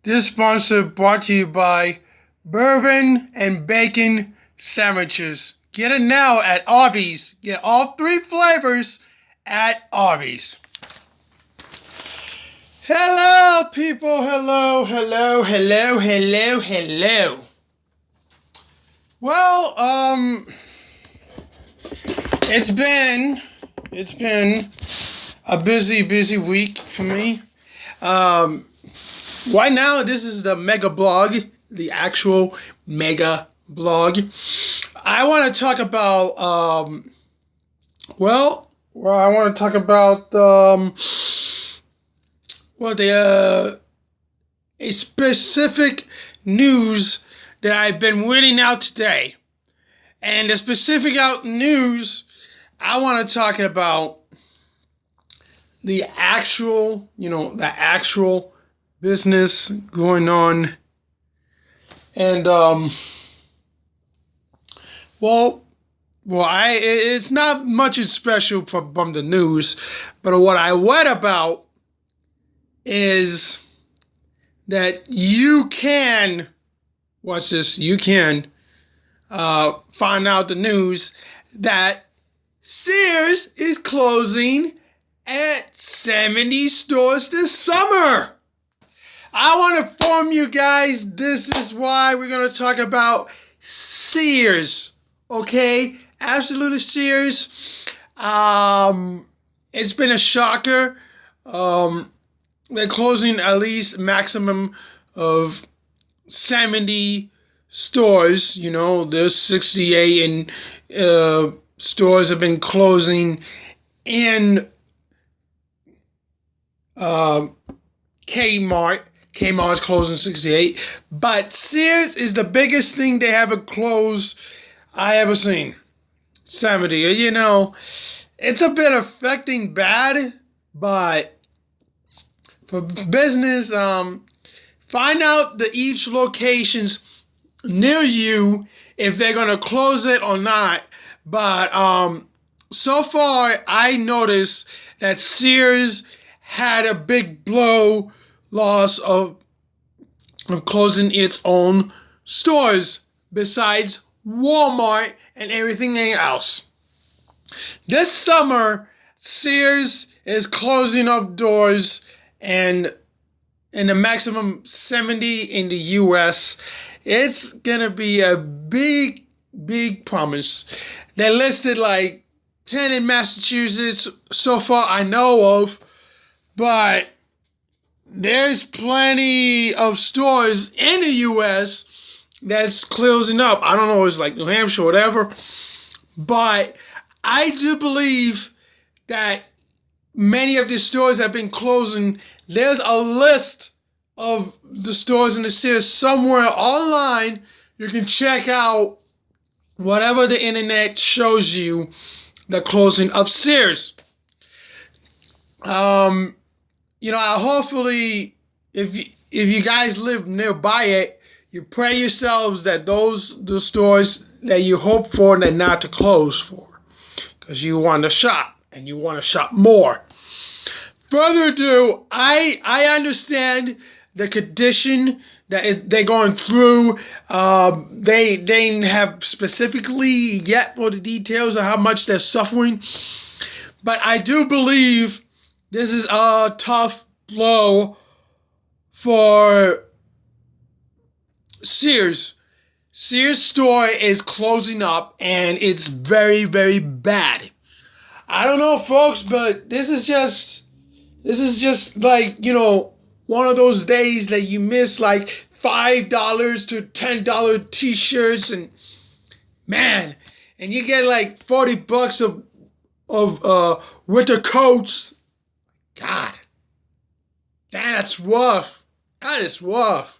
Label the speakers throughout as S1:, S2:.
S1: This sponsor brought to you by Bourbon and Bacon Sandwiches. Get it now at Arby's. Get all 3 flavors at Arby's. Hello, people. Hello. Well, it's been a busy week for me. Right now, this is the mega blog, the actual mega blog. I want to talk about, a specific news that I've been reading out today. And the specific news I want to talk about the actual business going on. And it's not much special from the news, but what I read about is that you can find out the news that Sears is closing at 70 stores this summer. I want to inform you guys, this is why we're going to talk about Sears. Okay? Absolutely Sears. It's been a shocker. They're closing at least maximum of 70 stores. You know, there's 68 and stores have been closing in Kmart. Kmart's closing 68. But Sears is the biggest thing they haven't closed I ever seen. 70. You know, it's a bit affecting bad, but for business, find out each locations near you if they're going to close it or not. But so far, I noticed that Sears had a big loss of closing its own stores besides Walmart and everything else. This summer, Sears is closing up doors and in the maximum 70 in the U.S. It's gonna be a big promise. They listed like 10 in Massachusetts so far I know of, but there's plenty of stores in the U.S. that's closing up. I don't know, it's like New Hampshire or whatever. But I do believe that many of these stores have been closing. There's a list of the stores in the Sears somewhere online. You can check out whatever the internet shows you the closing of Sears. Hopefully, if you guys live nearby it, you pray yourselves that the stores that you hope for, they're not to close for, because you want to shop and you want to shop more. Further ado, I understand the condition that they're going through. They didn't have specifically yet for the details of how much they're suffering, but I do believe this is a tough blow for Sears. Sears store is closing up and it's very bad. I don't know, folks, but this is just like, one of those days that you miss like $5 to $10 t-shirts and you get like $40 of winter coats. God, that's rough. That is rough.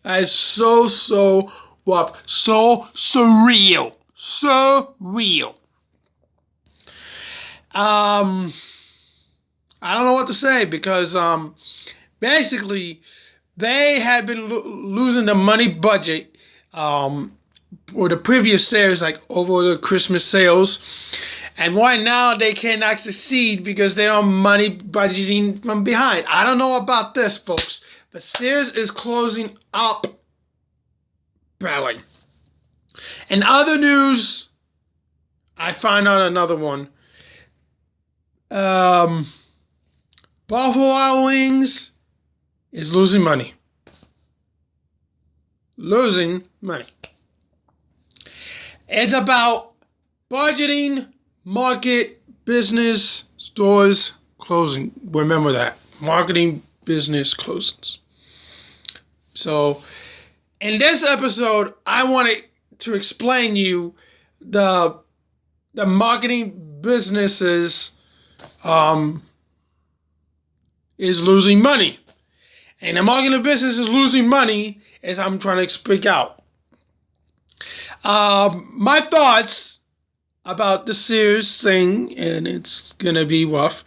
S1: That is so rough. So surreal. So real. I don't know what to say because basically they had been losing the money budget or the previous sales, like over the Christmas sales. And right now they cannot succeed because they are money budgeting from behind. I don't know about this, folks, but Sears is closing up badly. In other news, I find out another one. Buffalo Wild Wings is losing money. Losing money. It's about budgeting, market, business, stores closing. Remember that. Marketing, business, closings. So, in this episode, I wanted to explain you the marketing businesses is losing money. And the marketing business is losing money as I'm trying to speak out. My thoughts about the Sears thing, and it's going to be rough.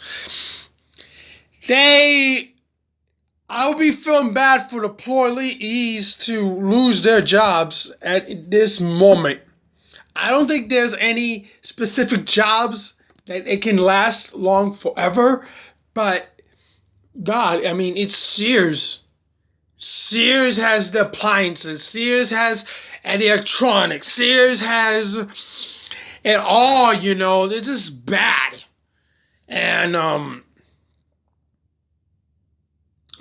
S1: I'll be feeling bad for the employees to lose their jobs at this moment. I don't think there's any specific jobs that it can last long forever, but God, I mean, it's Sears. Sears has the appliances. Sears has the electronics. Sears has it all, you know. This is bad. And,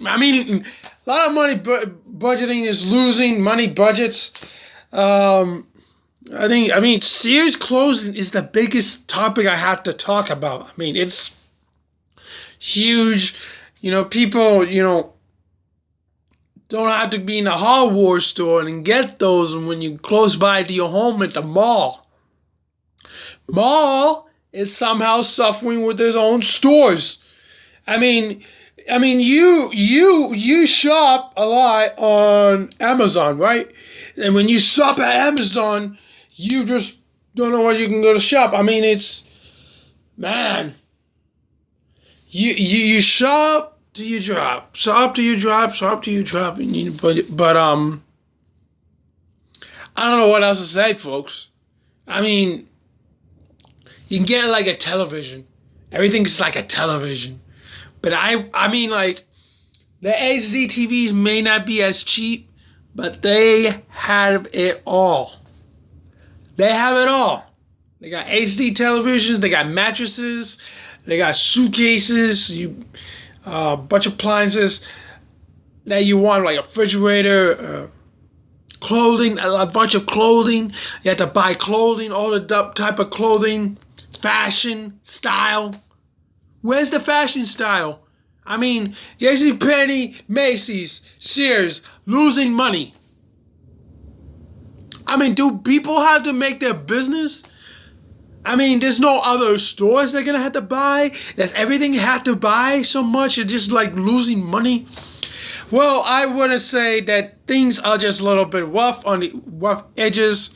S1: I mean, a lot of money budgeting is losing money budgets. I mean, Sears closing is the biggest topic I have to talk about. I mean, it's huge. You know, people, you know, don't have to be in a hardware store and get those when you're close by to your home at the mall. Mall is somehow suffering with their own stores. I mean, you shop a lot on Amazon, right? And when you shop at Amazon, you just don't know where you can go to shop. I mean, it's, man, you shop till you drop, shop till you drop, shop till you drop, but I don't know what else to say, folks. I mean, you can get it like a television. Everything's like a television. But I mean, like, the HD TVs may not be as cheap, but they have it all. They have it all. They got HD televisions, they got mattresses, they got suitcases, a bunch of appliances that you want, like a refrigerator, clothing, a bunch of clothing. You have to buy clothing, all the type of clothing, fashion, style. Where's the fashion style? I mean, JCPenney, Macy's, Sears, losing money. I mean, do people have to make their business? I mean, there's no other stores they're going to have to buy? Does everything have to buy so much? It's just like losing money? Well, I wouldn't say that things are just a little bit rough on the rough edges.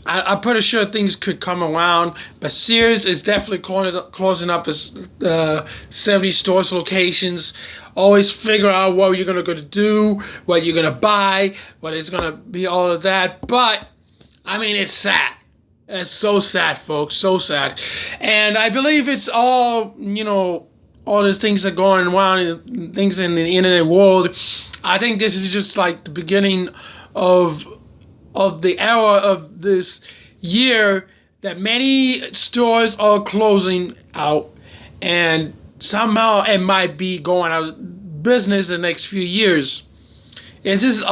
S1: I'm pretty sure things could come around, but Sears is definitely closing up its 70 stores locations. Always figure out what you're going to do, what you're going to buy, what is going to be, all of that. But, I mean, it's sad. It's so sad, folks, so sad. And I believe it's all, you know, all these things are going around, things in the internet world. I think this is just like the beginning of the era of this year that many stores are closing out, and somehow it might be going out of business in the next few years. It's just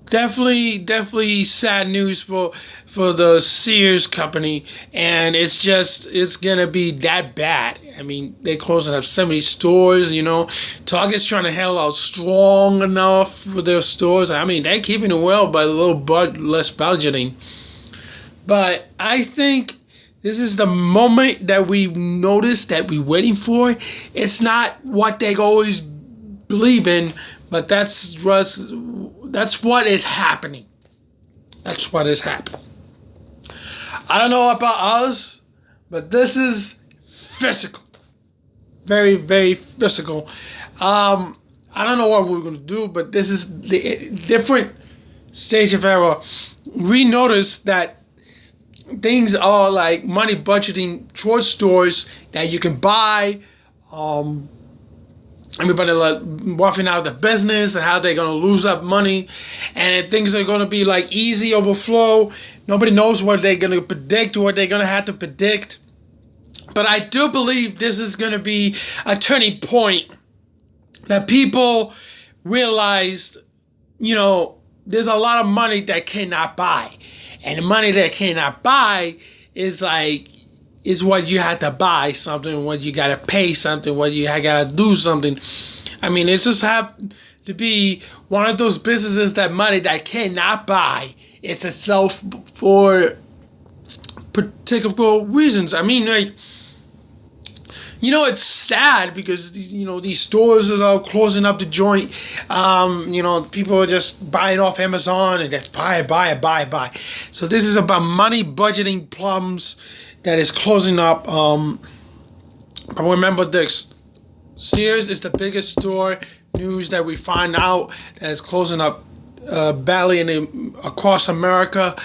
S1: definitely sad news for the Sears company, and it's gonna be that bad. I mean, they're closing up 70 stores, you know. Target's trying to hold out strong enough with their stores. I mean, they're keeping it well by a little less budgeting. But I think this is the moment that we noticed that we're waiting for. It's not what they always believe in, but that's what is happening. That's what is happening. I don't know about us, but this is physical. Very, very physical. I don't know what we're going to do, but this is the different stage of era. We noticed that things are like money budgeting towards stores that you can buy everybody like roughing out the business and how they're gonna lose up money, and things are gonna be like easy overflow. Nobody knows what they're gonna predict, what they're gonna have to predict. But I do believe this is gonna be a turning point that people realized, there's a lot of money that cannot buy, and the money that cannot buy is what you had to buy something, what you gotta pay something, what you gotta do something. I mean, it's just happened to be one of those businesses that money that cannot buy. It's itself for particular reasons. I mean, like, it's sad because these stores are closing up the joint. People are just buying off Amazon and just buy. So this is about money budgeting plums that is closing up. But remember this: Sears is the biggest store news that we find out that is closing up badly across America.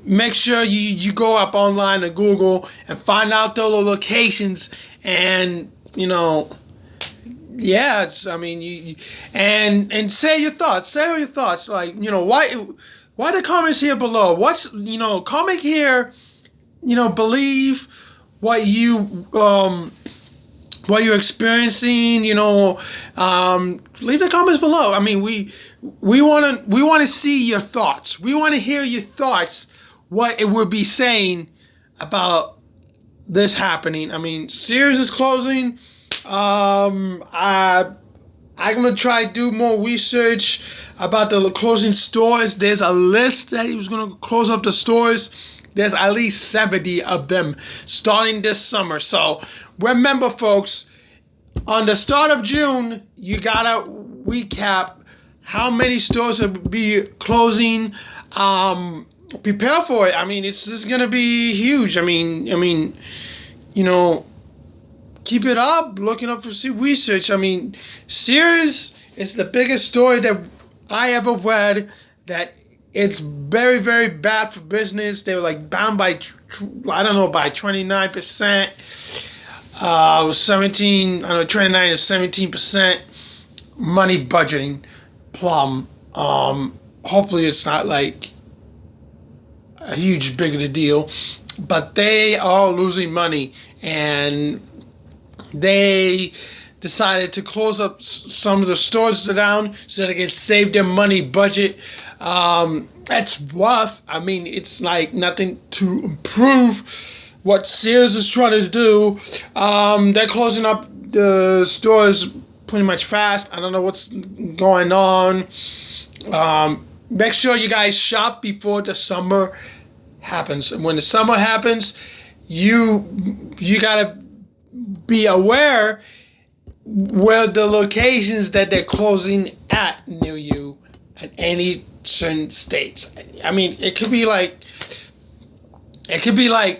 S1: Make sure you go up online to Google and find out the locations, and and say your thoughts. Say your thoughts. Like, why the comments here below? What's comment here. Believe what you're experiencing. Leave the comments below. I mean, we want to see your thoughts. We want to hear your thoughts. What it would be saying about this happening. I mean, Sears is closing. I'm gonna try to do more research about the closing stores. There's a list that he was gonna close up the stores. There's at least 70 of them starting this summer. So remember, folks, on the start of June, you gotta recap how many stores will be closing. Prepare for it. I mean, it's just gonna be huge. I mean, keep it up. Looking up for research. I mean, Sears is the biggest story that I ever read. That it's very, very bad for business. They were like bound by 29%. 29 to 17% money budgeting plum. Hopefully it's not like a huge big of a deal, but they are losing money, and they decided to close up some of the stores down so they can save their money budget. That's rough. I mean, it's like nothing to improve what Sears is trying to do. They're closing up the stores pretty much fast. I don't know what's going on. Make sure you guys shop before the summer happens. And when the summer happens, you gotta be aware where the locations that they're closing at near you at any certain states. I mean, it could be like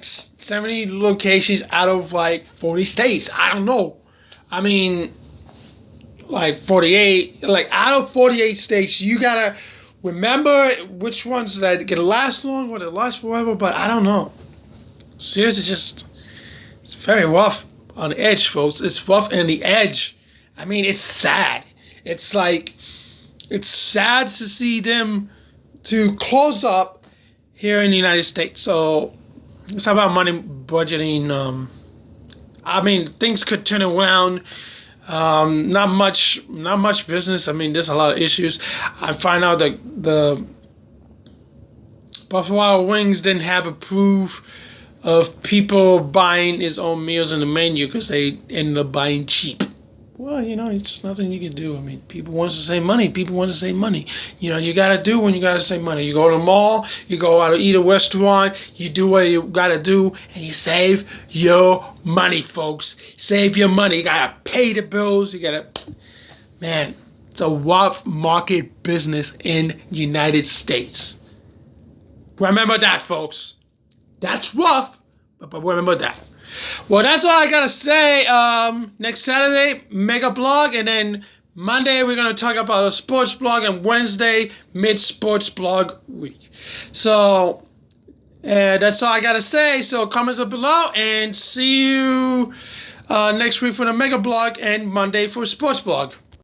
S1: 70 locations out of like 40 states. I don't know. I mean, like 48, like out of 48 states, you gotta remember which ones that can last long, what it lasts forever. But I don't know. Seriously, it's very rough on the edge, folks. It's rough on the edge. I mean, it's sad. It's sad to see them to close up here in the United States. So it's about money budgeting. I mean, things could turn around. Not much business. I mean, there's a lot of issues. I find out that the Buffalo Wild Wings didn't have a proof of people buying his own meals in the menu because they ended up buying cheap. Well, it's nothing you can do. I mean, people want to save money. You got to do when you got to save money. You go to the mall, you go out to eat at a restaurant, you do what you got to do, and you save your money, folks. Save your money. You got to pay the bills. Man, it's a rough market business in the United States. Remember that, folks. That's rough, but remember that. Well, that's all I gotta say. Next Saturday, mega blog, and then Monday we're gonna talk about a sports blog, and Wednesday mid-sports blog week. So that's all I gotta say. So comments up below, and see you next week for the Mega Blog, and Monday for Sports Blog.